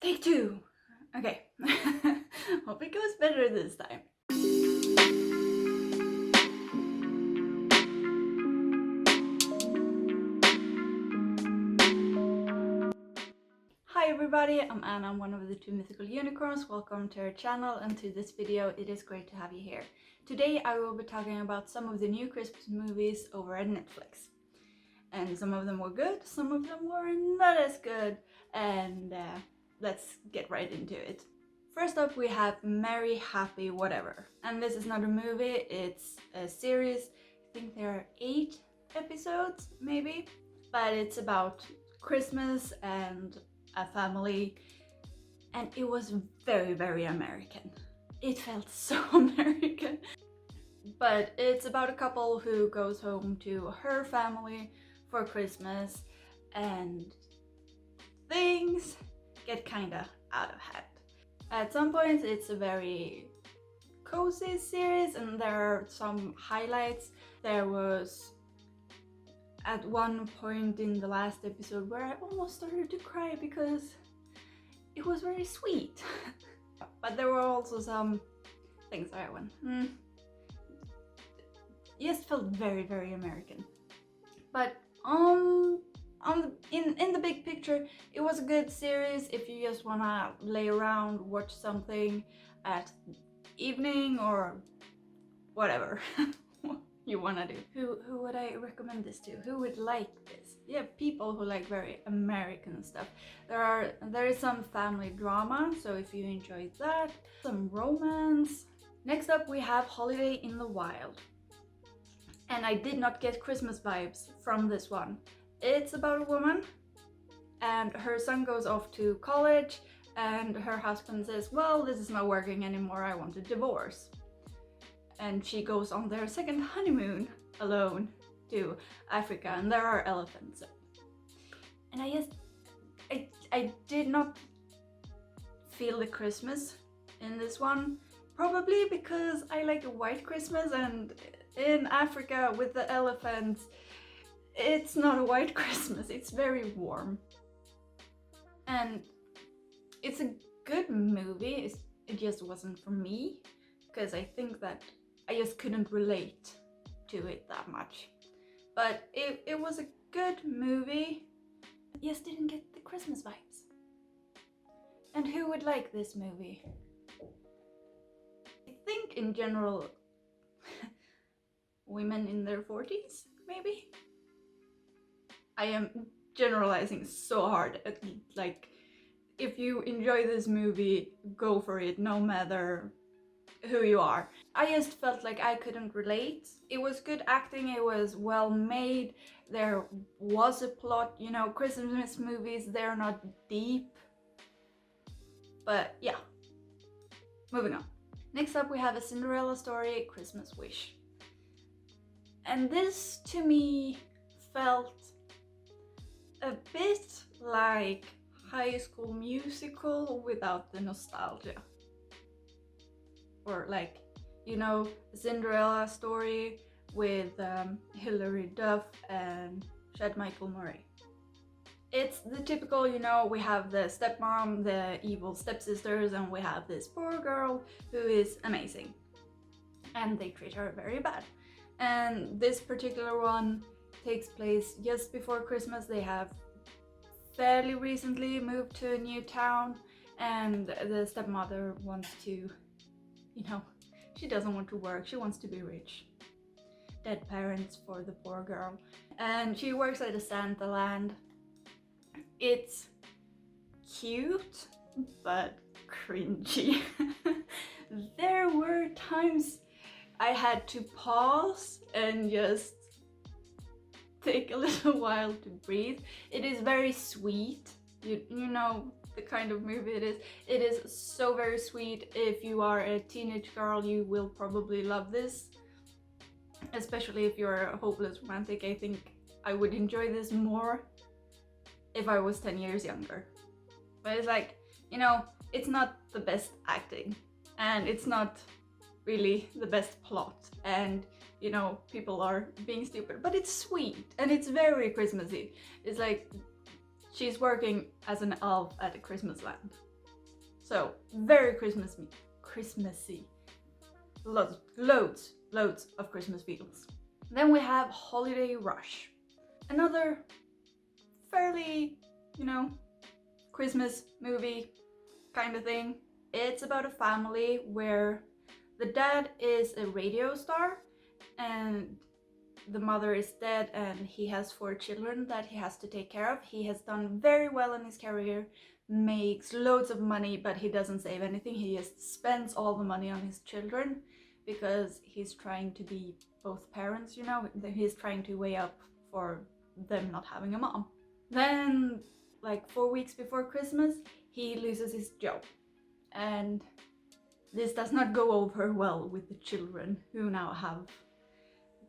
Take two! Okay. Hope it goes better this time. Hi everybody, I'm Anna, I'm one of the two mythical unicorns. Welcome to our channel and to this video. It is great to have you here. Today I will be talking about some of the new Christmas movies over at Netflix. And some of them were good, some of them were not as good, and let's get right into it. First up we have Merry Happy Whatever, and this is not a movie, it's a series. I think there are 8 episodes maybe, but it's about Christmas and a family, and it was very American. It felt so American. But it's about a couple who goes home to her family for Christmas and things get kinda out of hand. At some points it's a very cozy series and there are some highlights. There was at one point in the last episode where I almost started to cry because it was very sweet. But there were also some things that I went, Yes, felt very American. But in the big picture, it was a good series if you just wanna lay around, watch something at evening or whatever you wanna do. Who would I recommend this to? Who would like this? Yeah, people who like very American stuff. There is some family drama, so if you enjoy that, some romance. Next up we have Holiday in the Wild. And I did not get Christmas vibes from this one. It's about a woman and her son goes off to college and her husband says, well, this is not working anymore, I want a divorce. And she goes on their second honeymoon alone to Africa, and there are elephants. And I did not feel the Christmas in this one, probably because I like a white Christmas, and in Africa with the elephants, it's not a white Christmas, it's very warm. And it's a good movie, it just wasn't for me, because I think that I just couldn't relate to it that much. But it was a good movie, just didn't get the Christmas vibes. And who would like this movie? I think in general, women in their 40s, maybe? I am generalizing so hard. Like, if you enjoy this movie, go for it, no matter who you are. I just felt like I couldn't relate. It was good acting, it was well made, there was a plot. You know, Christmas movies, they're not deep. But yeah, moving on. Next up we have A Cinderella Story, Christmas Wish. And this to me felt a bit like High School Musical without the nostalgia. Or like, you know, Cinderella Story with Hilary Duff and Chad Michael Murray. It's the typical, you know, we have the stepmom, the evil stepsisters, and we have this poor girl who is amazing. And they treat her very bad. And this particular one takes place just before Christmas. They have fairly recently moved to a new town, and the stepmother wants to, you know, she doesn't want to work, she wants to be rich. Dead parents for the poor girl. And she works at a Santa land. It's cute, but cringy. There were times I had to pause and just take a little while to breathe. It is very sweet. You know the kind of movie it is. It is so very sweet. If you are a teenage girl, you will probably love this. Especially if you're a hopeless romantic, I think I would enjoy this more if I was 10 years younger. But it's like, you know, it's not the best acting, and it's not really the best plot, and you know, people are being stupid, but it's sweet and it's very Christmassy. It's like she's working as an elf at a Christmas land. So very Christmassy. Loads of Christmas feels. Then we have Holiday Rush. Another fairly, Christmas movie kind of thing. It's about a family where the dad is a radio star and the mother is dead, and he has 4 children that he has to take care of. He has done very well in his career, makes loads of money, but he doesn't save anything. He just spends all the money on his children because he's trying to be both parents, he's trying to weigh up for them not having a mom. Then, like 4 weeks before Christmas, he loses his job, and this does not go over well with the children, who now have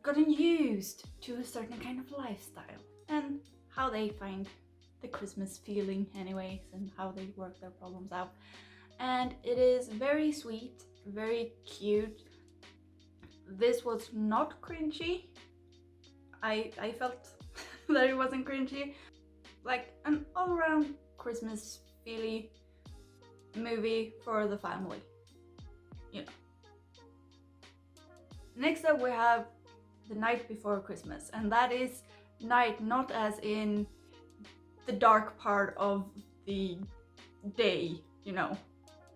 gotten used to a certain kind of lifestyle, and how they find the Christmas feeling anyways, and how they work their problems out. And it is very sweet, very cute. This was not cringy. I felt that it wasn't cringy. Like an all-around Christmas feely movie for the family, Next up we have The Night Before Christmas, and that is night not as in the dark part of the day,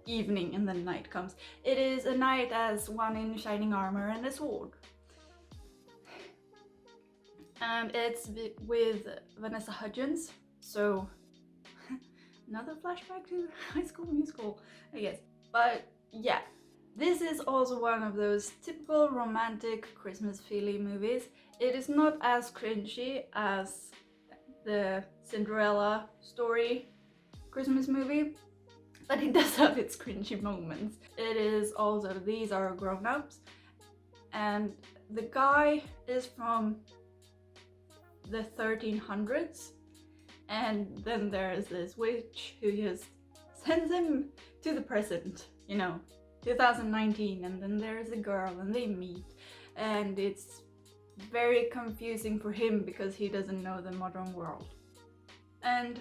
evening and then night comes. It is a night as one in shining armor and a sword. And it's with Vanessa Hudgens, so another flashback to High School Musical, I guess. But yeah, this is also one of those typical romantic Christmas feely movies. It is not as cringy as the Cinderella story Christmas movie, but it does have its cringy moments. It is also, these are grown-ups, and the guy is from the 1300s, and then there's this witch who just sends him to the present, 2019, and then there's a girl and they meet, and it's very confusing for him because he doesn't know the modern world. And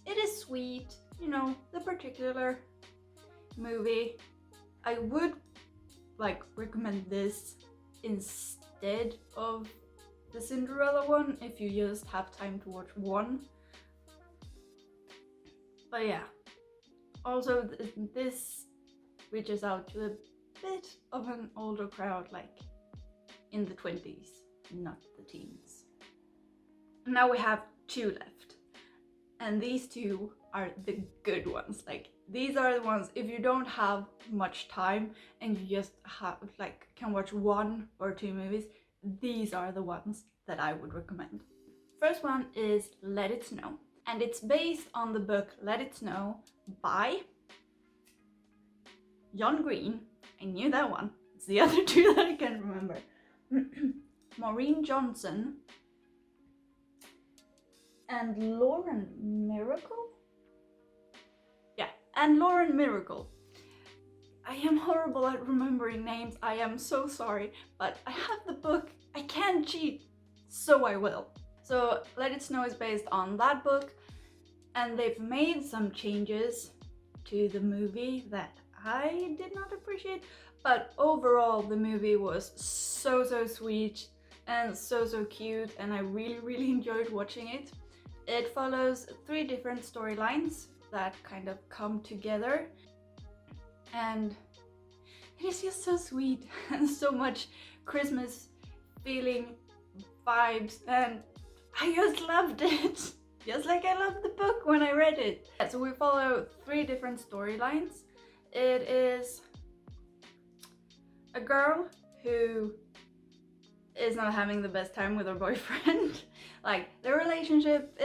it is sweet, the particular movie. I would recommend this instead of the Cinderella one if you just have time to watch one. But yeah, also this reaches out to a bit of an older crowd, like in the 20s, not the teens. Now we have 2 left, and these 2 are the good ones. These are the ones, if you don't have much time and you just can watch 1 or 2 movies, these are the ones that I would recommend. First one is Let It Snow, and it's based on the book Let It Snow by John Green. I knew that one. It's the other 2 that I can't remember. Maureen Johnson and Lauren Miracle? Yeah, and Lauren Miracle. I am horrible at remembering names, I am so sorry, but I have the book, I can't cheat, so I will. So Let It Snow is based on that book, and they've made some changes to the movie that I did not appreciate, but overall the movie was so sweet and so cute, and I really enjoyed watching it. It follows 3 different storylines that kind of come together, and it is just so sweet and so much Christmas feeling vibes, and I just loved it, just like I loved the book when I read it. So we follow 3 different storylines. It is a girl who is not having the best time with her boyfriend. Their relationship,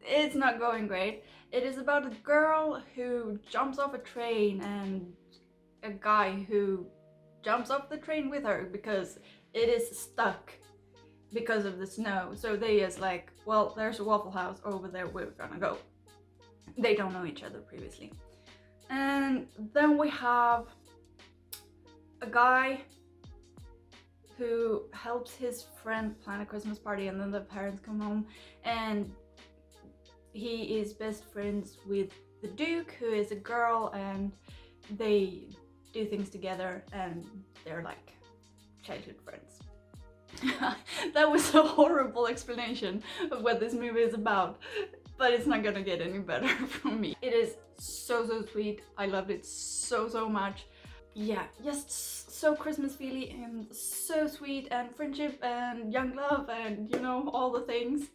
it's not going great. It is about a girl who jumps off a train and a guy who jumps off the train with her because it is stuck because of the snow. So they is well, there's a Waffle House over there, we're gonna go. They don't know each other previously. And then we have a guy who helps his friend plan a Christmas party, and then the parents come home, and he is best friends with the Duke, who is a girl, and they do things together and they're like childhood friends. That was a horrible explanation of what this movie is about, but it's not gonna get any better from me. It is so sweet. I loved it so much. Yeah, just so Christmas feely and so sweet, and friendship and young love and, you know, all the things.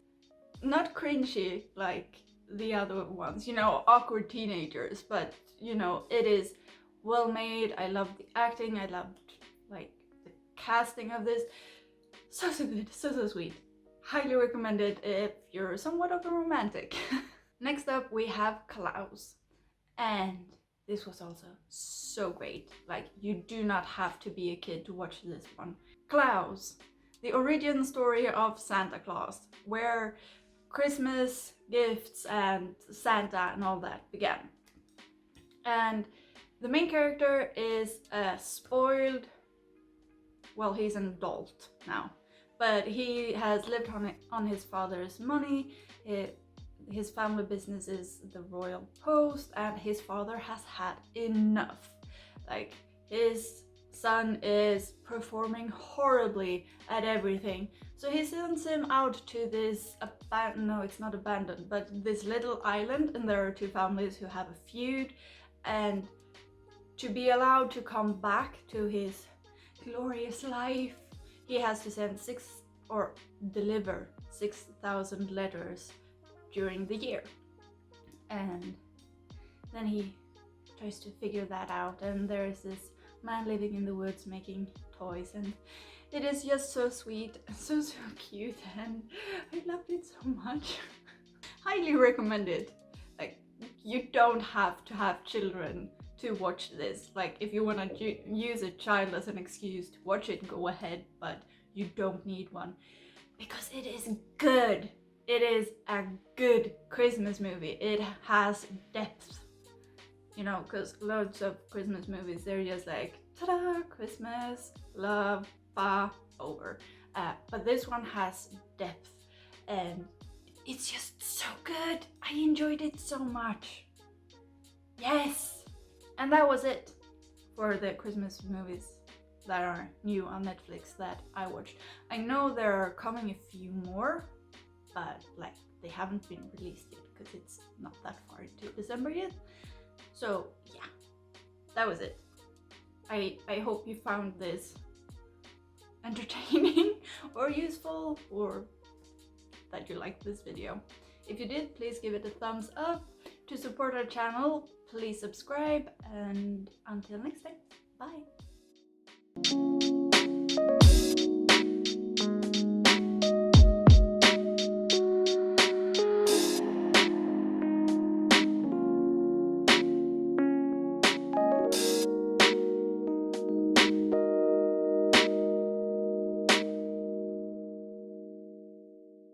Not cringy like the other ones, you know, awkward teenagers, but, you know, it is well made. I loved the acting, I loved like the casting of this. So good, so sweet. Highly recommended if you're somewhat of a romantic. Next up we have Klaus, and this was also so great. Like, you do not have to be a kid to watch this one. Klaus, the origin story of Santa Claus, where Christmas, gifts, and Santa and all that began. And the main character is a spoiled, well, he's an adult now, but he has lived on his father's money. His family business is the Royal Post, and his father has had enough. Like, his son is performing horribly at everything, so he sends him out to this no, it's not abandoned, but this little island, and there are two families who have a feud, and to be allowed to come back to his glorious life, he has to send deliver 6,000 letters during the year. And then he tries to figure that out, and there's this man living in the woods making toys, and it is just so sweet and so cute, and I loved it so much. Highly recommend it. Like, you don't have to have children to watch this. Like, if you want to use a child as an excuse to watch it, go ahead, but you don't need one, because it is good. It is a good Christmas movie. It has depth, you know, because loads of Christmas movies, they're just like, ta-da, Christmas, love, over. But this one has depth, and it's just so good. I enjoyed it so much. Yes! And that was it for the Christmas movies that are new on Netflix that I watched. I know there are coming a few more, but like, they haven't been released yet because it's not that far into December yet. So yeah, that was it. I hope you found this entertaining or useful, or that you liked this video. If you did, please give it a thumbs up. To support our channel, please subscribe, and until next time, bye!